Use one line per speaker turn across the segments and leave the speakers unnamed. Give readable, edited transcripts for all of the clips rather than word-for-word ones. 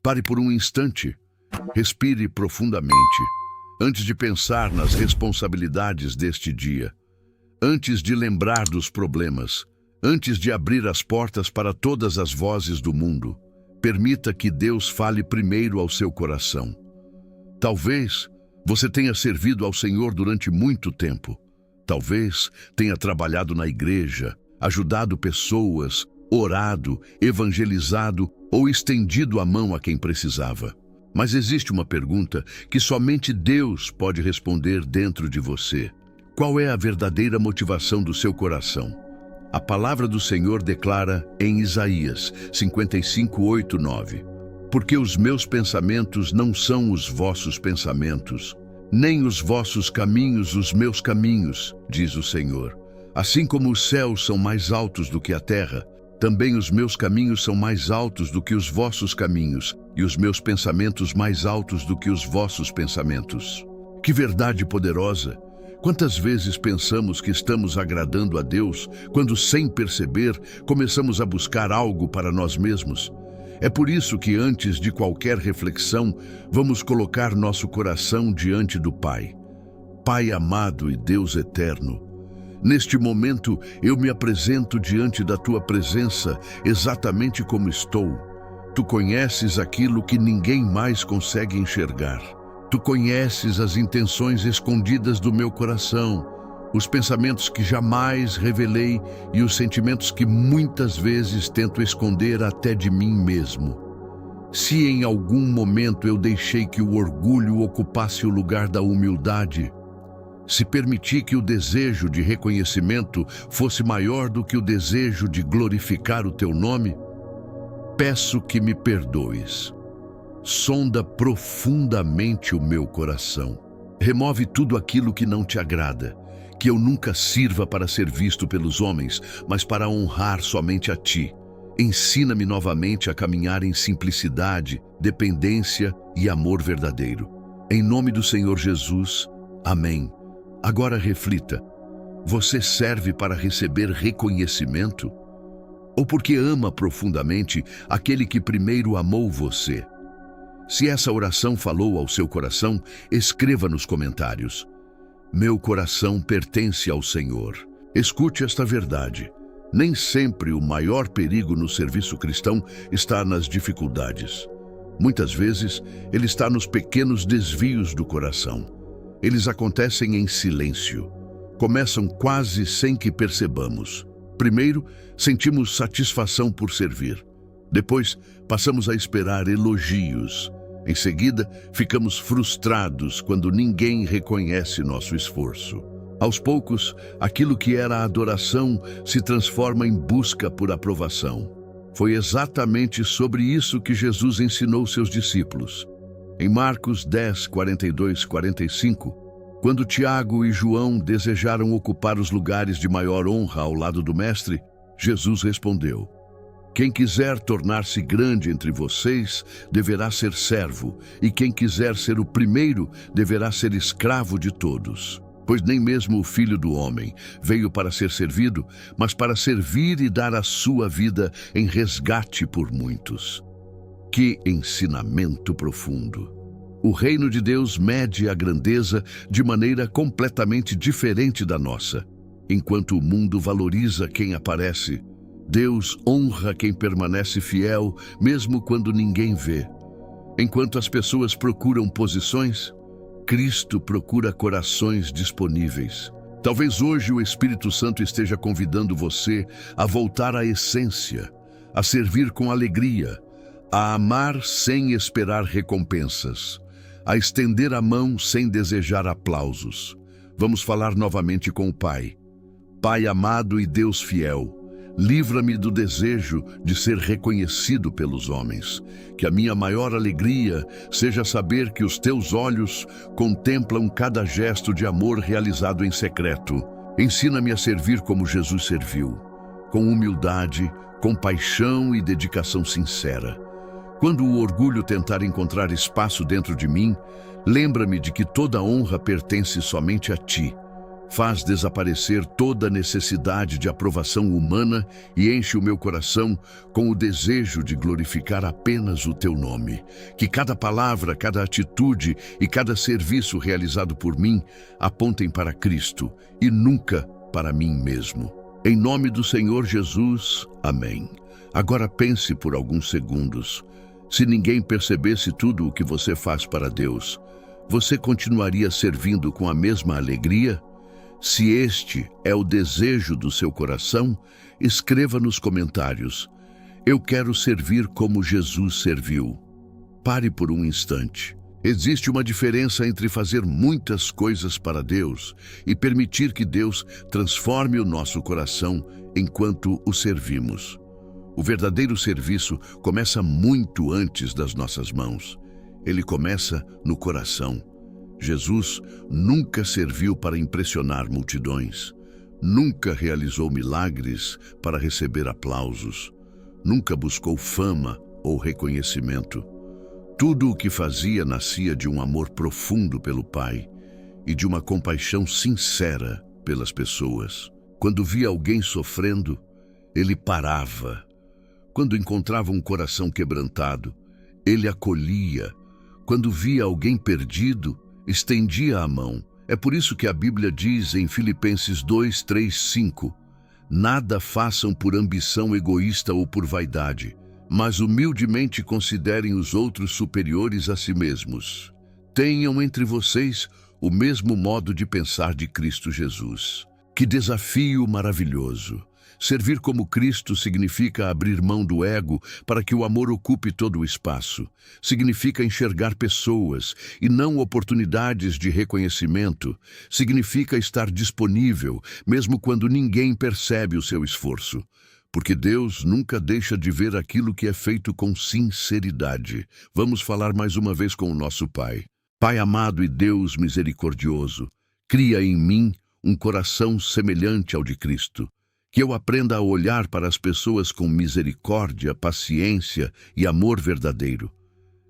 Pare por um instante, respire profundamente, antes de pensar nas responsabilidades deste dia, antes de lembrar dos problemas, antes de abrir as portas para todas as vozes do mundo. Permita que Deus fale primeiro ao seu coração. Talvez você tenha servido ao Senhor durante muito tempo. Talvez tenha trabalhado na igreja, ajudado pessoas, orado, evangelizado ou estendido a mão a quem precisava. Mas existe uma pergunta que somente Deus pode responder dentro de você. Qual é a verdadeira motivação do seu coração? A palavra do Senhor declara em Isaías 55:8-9: Porque os meus pensamentos não são os vossos pensamentos, nem os vossos caminhos os meus caminhos, diz o Senhor. Assim como os céus são mais altos do que a terra, também os meus caminhos são mais altos do que os vossos caminhos, e os meus pensamentos mais altos do que os vossos pensamentos. Que verdade poderosa! Quantas vezes pensamos que estamos agradando a Deus, quando, sem perceber, começamos a buscar algo para nós mesmos? É por isso que, antes de qualquer reflexão, vamos colocar nosso coração diante do Pai. Pai amado e Deus eterno, neste momento eu me apresento diante da Tua presença exatamente como estou. Tu conheces aquilo que ninguém mais consegue enxergar. Tu conheces as intenções escondidas do meu coração, os pensamentos que jamais revelei e os sentimentos que muitas vezes tento esconder até de mim mesmo. Se em algum momento eu deixei que o orgulho ocupasse o lugar da humildade, se permiti que o desejo de reconhecimento fosse maior do que o desejo de glorificar o Teu nome, peço que me perdoes. Sonda profundamente o meu coração. Remove tudo aquilo que não te agrada, que eu nunca sirva para ser visto pelos homens, mas para honrar somente a Ti. Ensina-me novamente a caminhar em simplicidade, dependência e amor verdadeiro. Em nome do Senhor Jesus, amém. Agora reflita, você serve para receber reconhecimento? Ou porque ama profundamente aquele que primeiro amou você? Se essa oração falou ao seu coração, escreva nos comentários: Meu coração pertence ao Senhor. Escute esta verdade. Nem sempre o maior perigo no serviço cristão está nas dificuldades. Muitas vezes, ele está nos pequenos desvios do coração. Eles acontecem em silêncio. Começam quase sem que percebamos. Primeiro, sentimos satisfação por servir. Depois, passamos a esperar elogios. Em seguida, ficamos frustrados quando ninguém reconhece nosso esforço. Aos poucos, aquilo que era adoração se transforma em busca por aprovação. Foi exatamente sobre isso que Jesus ensinou seus discípulos. Em Marcos 10, 42-45, quando Tiago e João desejaram ocupar os lugares de maior honra ao lado do Mestre, Jesus respondeu: Quem quiser tornar-se grande entre vocês, deverá ser servo, e quem quiser ser o primeiro, deverá ser escravo de todos. Pois nem mesmo o Filho do Homem veio para ser servido, mas para servir e dar a sua vida em resgate por muitos. Que ensinamento profundo! O reino de Deus mede a grandeza de maneira completamente diferente da nossa. Enquanto o mundo valoriza quem aparece, Deus honra quem permanece fiel, mesmo quando ninguém vê. Enquanto as pessoas procuram posições, Cristo procura corações disponíveis. Talvez hoje o Espírito Santo esteja convidando você a voltar à essência, a servir com alegria, a amar sem esperar recompensas, a estender a mão sem desejar aplausos. Vamos falar novamente com o Pai. Pai amado e Deus fiel, livra-me do desejo de ser reconhecido pelos homens. Que a minha maior alegria seja saber que os teus olhos contemplam cada gesto de amor realizado em secreto. Ensina-me a servir como Jesus serviu, com humildade, compaixão e dedicação sincera. Quando o orgulho tentar encontrar espaço dentro de mim, lembra-me de que toda honra pertence somente a Ti. Faz desaparecer toda necessidade de aprovação humana e enche o meu coração com o desejo de glorificar apenas o teu nome. Que cada palavra, cada atitude e cada serviço realizado por mim apontem para Cristo e nunca para mim mesmo. Em nome do Senhor Jesus, amém. Agora pense por alguns segundos. Se ninguém percebesse tudo o que você faz para Deus, você continuaria servindo com a mesma alegria? Se este é o desejo do seu coração, escreva nos comentários: eu quero servir como Jesus serviu. Pare por um instante. Existe uma diferença entre fazer muitas coisas para Deus e permitir que Deus transforme o nosso coração enquanto o servimos. O verdadeiro serviço começa muito antes das nossas mãos. Ele começa no coração. Jesus nunca serviu para impressionar multidões, nunca realizou milagres para receber aplausos, nunca buscou fama ou reconhecimento. Tudo o que fazia nascia de um amor profundo pelo Pai e de uma compaixão sincera pelas pessoas. Quando via alguém sofrendo, ele parava. Quando encontrava um coração quebrantado, ele acolhia. Quando via alguém perdido, estendia a mão. É por isso que a Bíblia diz em Filipenses 2, 3, 5: nada façam por ambição egoísta ou por vaidade, mas humildemente considerem os outros superiores a si mesmos. Tenham entre vocês o mesmo modo de pensar de Cristo Jesus. Que desafio maravilhoso! Servir como Cristo significa abrir mão do ego para que o amor ocupe todo o espaço. Significa enxergar pessoas e não oportunidades de reconhecimento. Significa estar disponível, mesmo quando ninguém percebe o seu esforço. Porque Deus nunca deixa de ver aquilo que é feito com sinceridade. Vamos falar mais uma vez com o nosso Pai. Pai amado e Deus misericordioso, cria em mim um coração semelhante ao de Cristo. Que eu aprenda a olhar para as pessoas com misericórdia, paciência e amor verdadeiro.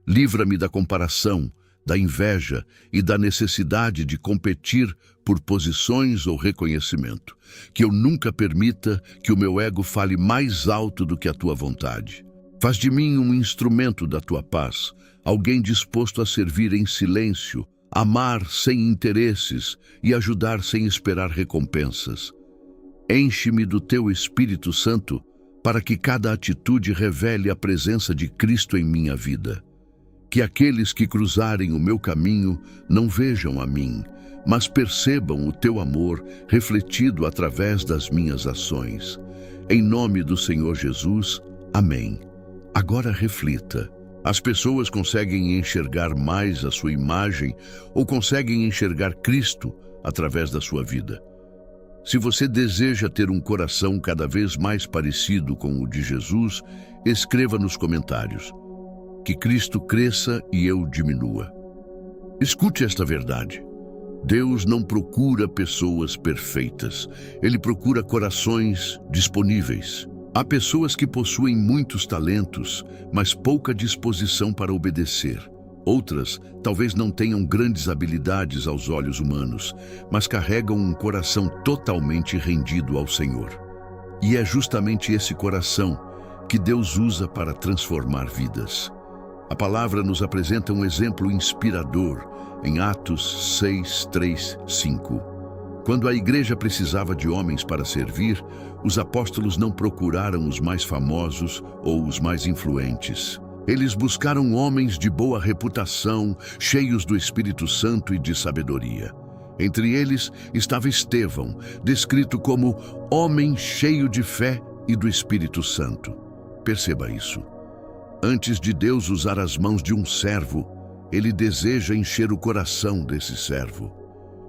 Livra-me da comparação, da inveja e da necessidade de competir por posições ou reconhecimento. Que eu nunca permita que o meu ego fale mais alto do que a tua vontade. Faz de mim um instrumento da tua paz, alguém disposto a servir em silêncio, amar sem interesses e ajudar sem esperar recompensas. Enche-me do teu Espírito Santo para que cada atitude revele a presença de Cristo em minha vida. Que aqueles que cruzarem o meu caminho não vejam a mim, mas percebam o teu amor refletido através das minhas ações. Em nome do Senhor Jesus, amém. Agora reflita. As pessoas conseguem enxergar mais a sua imagem ou conseguem enxergar Cristo através da sua vida? Se você deseja ter um coração cada vez mais parecido com o de Jesus, escreva nos comentários: que Cristo cresça e eu diminua. Escute esta verdade. Deus não procura pessoas perfeitas. Ele procura corações disponíveis. Há pessoas que possuem muitos talentos, mas pouca disposição para obedecer. Outras talvez não tenham grandes habilidades aos olhos humanos, mas carregam um coração totalmente rendido ao Senhor. E é justamente esse coração que Deus usa para transformar vidas. A palavra nos apresenta um exemplo inspirador em Atos 6, 3, 5. Quando a igreja precisava de homens para servir, os apóstolos não procuraram os mais famosos ou os mais influentes. Eles buscaram homens de boa reputação, cheios do Espírito Santo e de sabedoria. Entre eles estava Estevão, descrito como homem cheio de fé e do Espírito Santo. Perceba isso. Antes de Deus usar as mãos de um servo, Ele deseja encher o coração desse servo.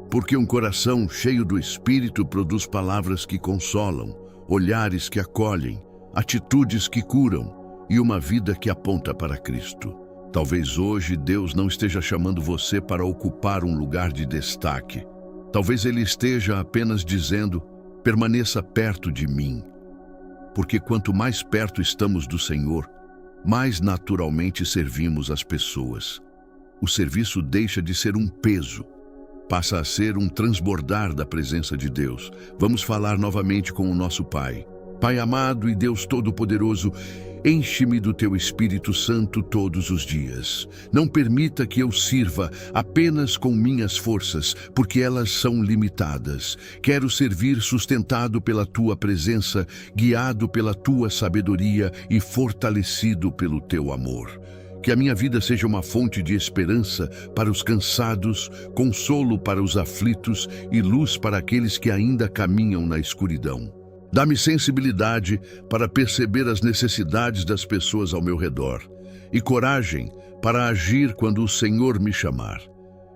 Porque um coração cheio do Espírito produz palavras que consolam, olhares que acolhem, atitudes que curam, e uma vida que aponta para Cristo. Talvez hoje Deus não esteja chamando você para ocupar um lugar de destaque. Talvez Ele esteja apenas dizendo: permaneça perto de mim. Porque quanto mais perto estamos do Senhor, mais naturalmente servimos as pessoas. O serviço deixa de ser um peso passa a ser um transbordar da presença de Deus. Vamos falar novamente com o nosso Pai. Pai amado e Deus Todo-Poderoso, enche-me do Teu Espírito Santo todos os dias. Não permita que eu sirva apenas com minhas forças, porque elas são limitadas. Quero servir sustentado pela Tua presença, guiado pela Tua sabedoria e fortalecido pelo Teu amor. Que a minha vida seja uma fonte de esperança para os cansados, consolo para os aflitos e luz para aqueles que ainda caminham na escuridão. Dá-me sensibilidade para perceber as necessidades das pessoas ao meu redor e coragem para agir quando o Senhor me chamar.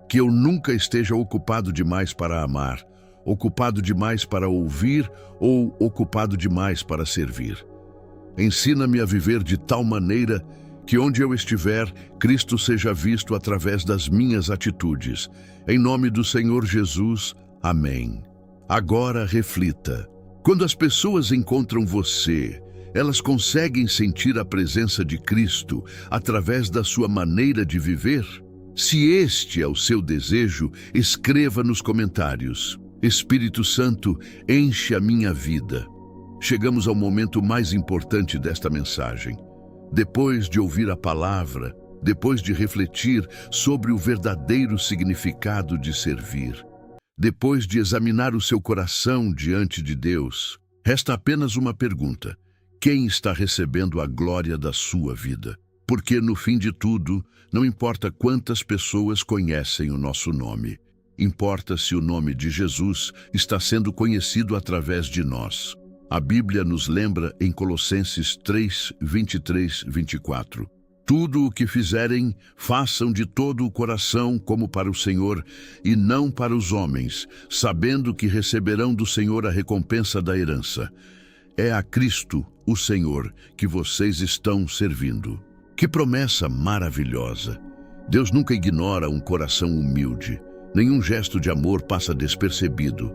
Que eu nunca esteja ocupado demais para amar, ocupado demais para ouvir ou ocupado demais para servir. Ensina-me a viver de tal maneira que onde eu estiver, Cristo seja visto através das minhas atitudes. Em nome do Senhor Jesus, amém. Agora reflita. Quando as pessoas encontram você, elas conseguem sentir a presença de Cristo através da sua maneira de viver? Se este é o seu desejo, escreva nos comentários. Espírito Santo, enche a minha vida. Chegamos ao momento mais importante desta mensagem. Depois de ouvir a palavra, depois de refletir sobre o verdadeiro significado de servir, depois de examinar o seu coração diante de Deus, resta apenas uma pergunta: quem está recebendo a glória da sua vida? Porque, no fim de tudo, não importa quantas pessoas conhecem o nosso nome, importa se o nome de Jesus está sendo conhecido através de nós. A Bíblia nos lembra em Colossenses 3, 23, 24. Tudo o que fizerem, façam de todo o coração como para o Senhor e não para os homens, sabendo que receberão do Senhor a recompensa da herança. É a Cristo, o Senhor, que vocês estão servindo. Que promessa maravilhosa! Deus nunca ignora um coração humilde. Nenhum gesto de amor passa despercebido.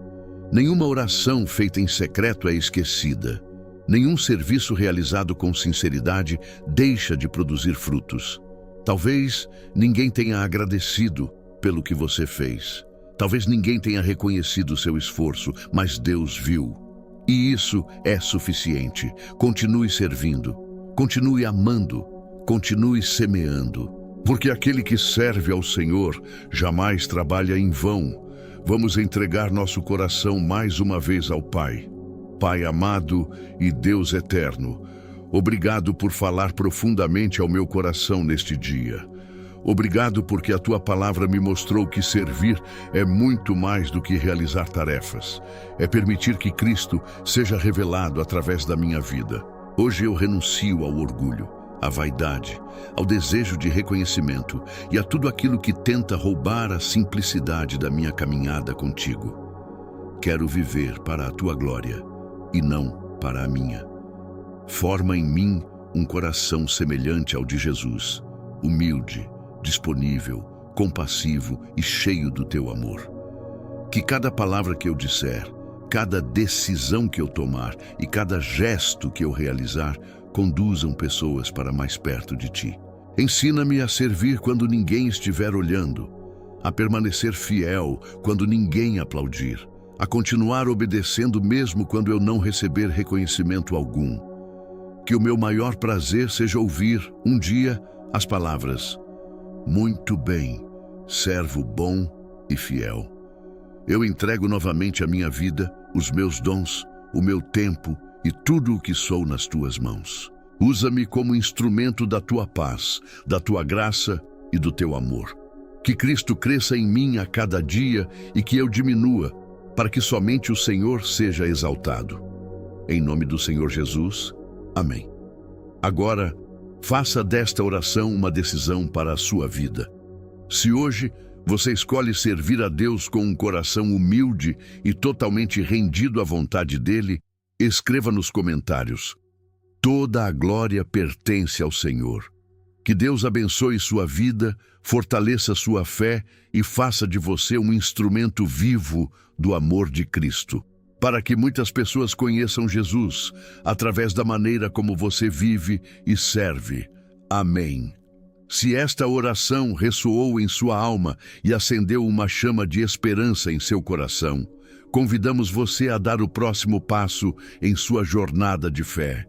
Nenhuma oração feita em secreto é esquecida. Nenhum serviço realizado com sinceridade deixa de produzir frutos. Talvez ninguém tenha agradecido pelo que você fez. Talvez ninguém tenha reconhecido o seu esforço, mas Deus viu. E isso é suficiente. Continue servindo, continue amando, continue semeando. Porque aquele que serve ao Senhor jamais trabalha em vão. Vamos entregar nosso coração mais uma vez ao Pai. Pai amado e Deus eterno, obrigado por falar profundamente ao meu coração neste dia. Obrigado porque a Tua palavra me mostrou que servir é muito mais do que realizar tarefas. É permitir que Cristo seja revelado através da minha vida. Hoje eu renuncio ao orgulho, à vaidade, ao desejo de reconhecimento e a tudo aquilo que tenta roubar a simplicidade da minha caminhada contigo. Quero viver para a Tua glória e não para a minha. Forma em mim um coração semelhante ao de Jesus, humilde, disponível, compassivo e cheio do Teu amor. Que cada palavra que eu disser, cada decisão que eu tomar e cada gesto que eu realizar conduzam pessoas para mais perto de Ti. Ensina-me a servir quando ninguém estiver olhando, a permanecer fiel quando ninguém aplaudir, a continuar obedecendo mesmo quando eu não receber reconhecimento algum. Que o meu maior prazer seja ouvir, um dia, as palavras: muito bem, servo bom e fiel. Eu entrego novamente a minha vida, os meus dons, o meu tempo e tudo o que sou nas Tuas mãos. Usa-me como instrumento da Tua paz, da Tua graça e do Teu amor. Que Cristo cresça em mim a cada dia e que eu diminua, para que somente o Senhor seja exaltado. Em nome do Senhor Jesus, amém. Agora, faça desta oração uma decisão para a sua vida. Se hoje você escolhe servir a Deus com um coração humilde e totalmente rendido à vontade dEle, escreva nos comentários: toda a glória pertence ao Senhor. Que Deus abençoe sua vida, fortaleça sua fé e faça de você um instrumento vivo do amor de Cristo, para que muitas pessoas conheçam Jesus através da maneira como você vive e serve. Amém. Se esta oração ressoou em sua alma e acendeu uma chama de esperança em seu coração, convidamos você a dar o próximo passo em sua jornada de fé.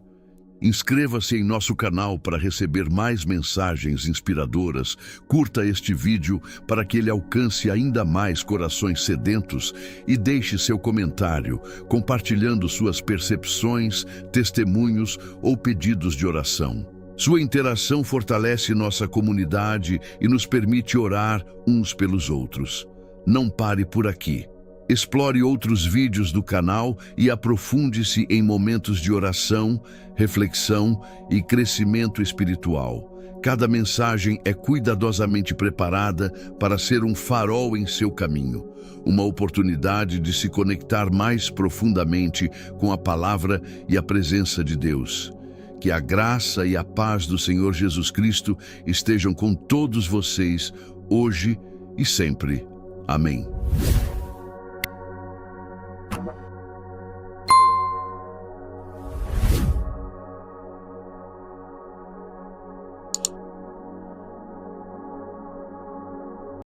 Inscreva-se em nosso canal para receber mais mensagens inspiradoras. Curta este vídeo para que ele alcance ainda mais corações sedentos e deixe seu comentário, compartilhando suas percepções, testemunhos ou pedidos de oração. Sua interação fortalece nossa comunidade e nos permite orar uns pelos outros. Não pare por aqui. Explore outros vídeos do canal e aprofunde-se em momentos de oração, reflexão e crescimento espiritual. Cada mensagem é cuidadosamente preparada para ser um farol em seu caminho, uma oportunidade de se conectar mais profundamente com a palavra e a presença de Deus. Que a graça e a paz do Senhor Jesus Cristo estejam com todos vocês, hoje e sempre. Amém.